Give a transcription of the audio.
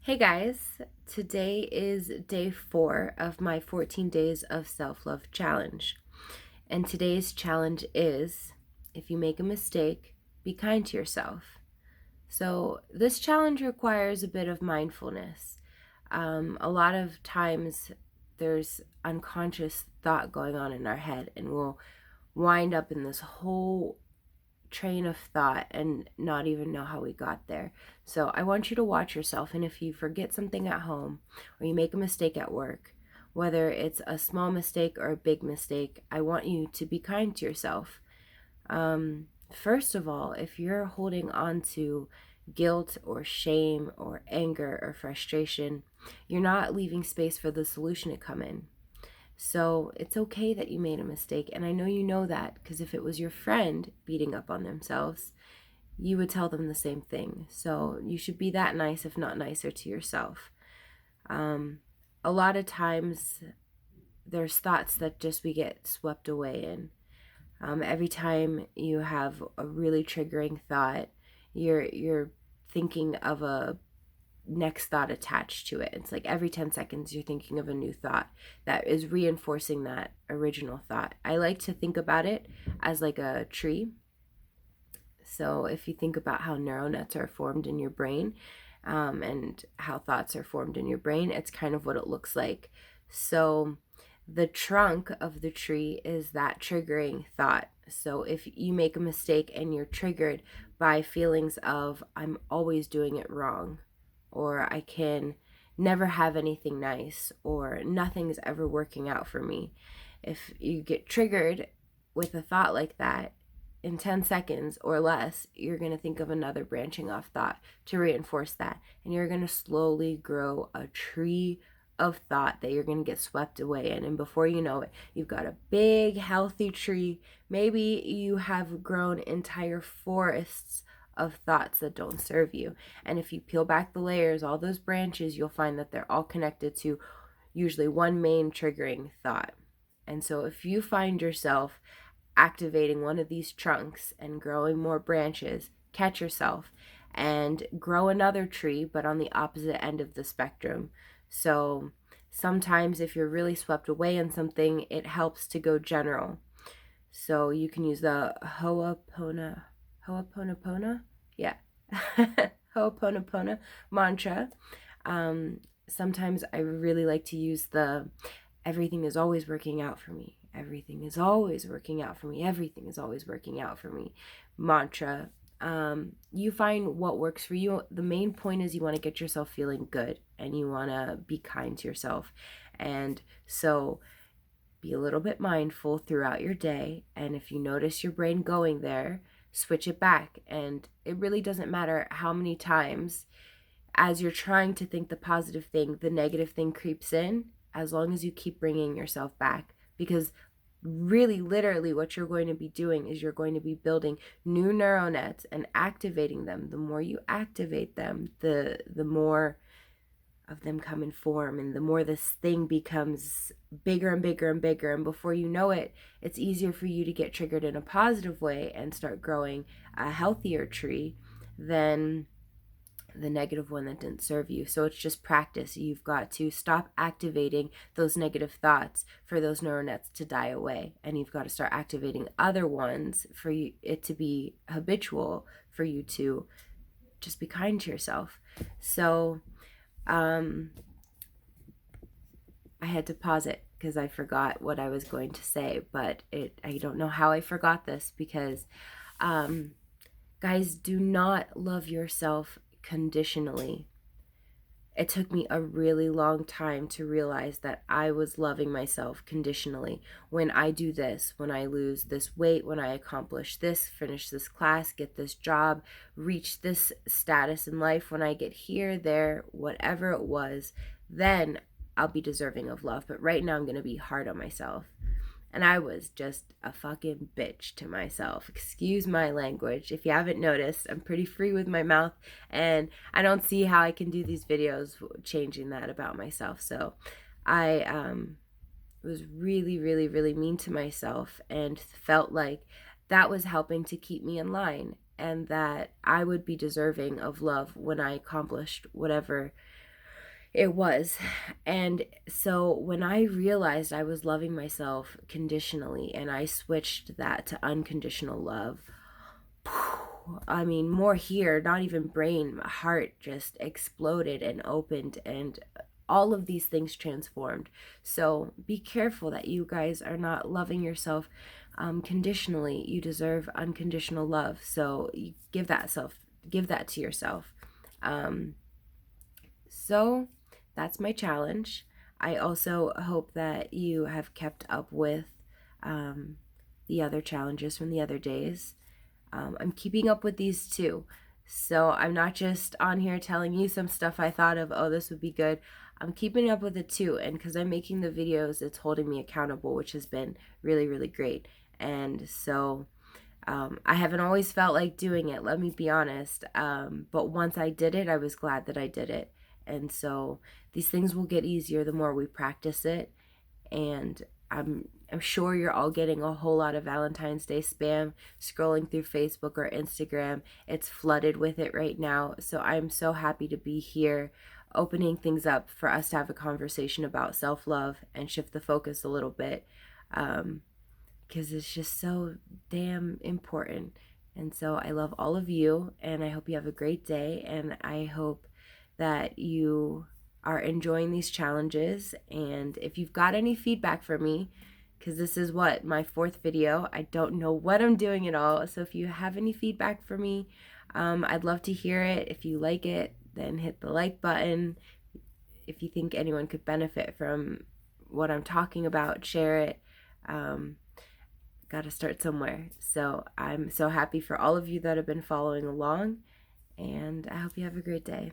Hey guys, today is day 4 of my 14 days of self-love challenge. And today's challenge is, if you make a mistake, be kind to yourself. So this challenge requires a bit of mindfulness. A lot of times there's unconscious thought going on in our head, and we'll wind up in this whole train of thought and not even know how we got there. So I want you to watch yourself, and if you forget something at home or you make a mistake at work, whether it's a small mistake or a big mistake, I want you to be kind to yourself. First of all, if you're holding on to guilt or shame or anger or frustration, you're not leaving space for the solution to come in. So it's okay that you made a mistake. And I know you know that because if it was your friend beating up on themselves, you would tell them the same thing. So you should be that nice, if not nicer, to yourself. A lot of times there's thoughts that just we get swept away in. Every time you have a really triggering thought, you're thinking of a next thought attached to it. It's like every 10 seconds you're thinking of a new thought that is reinforcing that original thought. I like to think about it as like a tree. So if you think about how neural nets are formed in your brain, and how thoughts are formed in your brain, it's kind of what it looks like. So the trunk of the tree is that triggering thought. So if you make a mistake and you're triggered by feelings of, I'm always doing it wrong, or I can never have anything nice, or nothing's ever working out for me. If you get triggered with a thought like that, in 10 seconds or less, you're going to think of another branching off thought to reinforce that. And you're going to slowly grow a tree of thought that you're going to get swept away in. And before you know it, you've got a big, healthy tree. Maybe you have grown entire forests of thoughts that don't serve you. And if you peel back the layers, all those branches, you'll find that they're all connected to usually one main triggering thought. And so if you find yourself activating one of these trunks and growing more branches, catch yourself and grow another tree, but on the opposite end of the spectrum. So sometimes if you're really swept away in something, it helps to go general. So you can use the Ho'oponopono? Yeah. Ho'oponopono mantra. Sometimes I really like to use the everything is always working out for me. Everything is always working out for me. Everything is always working out for me mantra. You find what works for you. The main point is you want to get yourself feeling good and you want to be kind to yourself. And so be a little bit mindful throughout your day. And if you notice your brain going there, switch it back. And it really doesn't matter how many times, as you're trying to think the positive thing, the negative thing creeps in, as long as you keep bringing yourself back. Because really, literally, what you're going to be doing is you're going to be building new neural nets and activating them. The more you activate them, the more of them come in form, and the more this thing becomes bigger and bigger and bigger, and before you know it, it's easier for you to get triggered in a positive way and start growing a healthier tree than the negative one that didn't serve you. So it's just practice. You've got to stop activating those negative thoughts for those neural nets to die away, and you've got to start activating other ones for it to be habitual, for you to just be kind to yourself. So I had to pause it because I forgot what I was going to say, but I don't know how I forgot this because guys, do not love yourself conditionally. It took me a really long time to realize that I was loving myself conditionally. When I do this, when I lose this weight, when I accomplish this, finish this class, get this job, reach this status in life, when I get here, there, whatever it was, then I'll be deserving of love. But right now I'm going to be hard on myself. And I was just a fucking bitch to myself. Excuse my language. If you haven't noticed, I'm pretty free with my mouth, and I don't see how I can do these videos changing that about myself. So I was really, really, really mean to myself and felt like that was helping to keep me in line, and that I would be deserving of love when I accomplished whatever It was. And so when I realized I was loving myself conditionally and I switched that to unconditional love, I mean, more here, not even brain, my heart just exploded and opened, and all of these things transformed. So be careful that you guys are not loving yourself conditionally. You deserve unconditional love. So you give that to yourself. Um, so that's my challenge. I also hope that you have kept up with um, the other challenges from the other days. I'm keeping up with these too. So I'm not just on here telling you some stuff I thought of, oh, this would be good. I'm keeping up with it too. And because I'm making the videos, it's holding me accountable, which has been really, really great. And so I haven't always felt like doing it, let me be honest. But once I did it, I was glad that I did it. And so these things will get easier the more we practice it. And I'm sure you're all getting a whole lot of Valentine's Day spam scrolling through Facebook or Instagram. It's flooded with it right now. So I'm so happy to be here opening things up for us to have a conversation about self-love and shift the focus a little bit. Because it's just so damn important. And so I love all of you, and I hope you have a great day, and I hope that you are enjoying these challenges. And if you've got any feedback for me, because this is what, my fourth video, I don't know what I'm doing at all. So if you have any feedback for me, I'd love to hear it. If you like it, then hit the like button. If you think anyone could benefit from what I'm talking about, share it. Got to start somewhere. So I'm so happy for all of you that have been following along, and I hope you have a great day.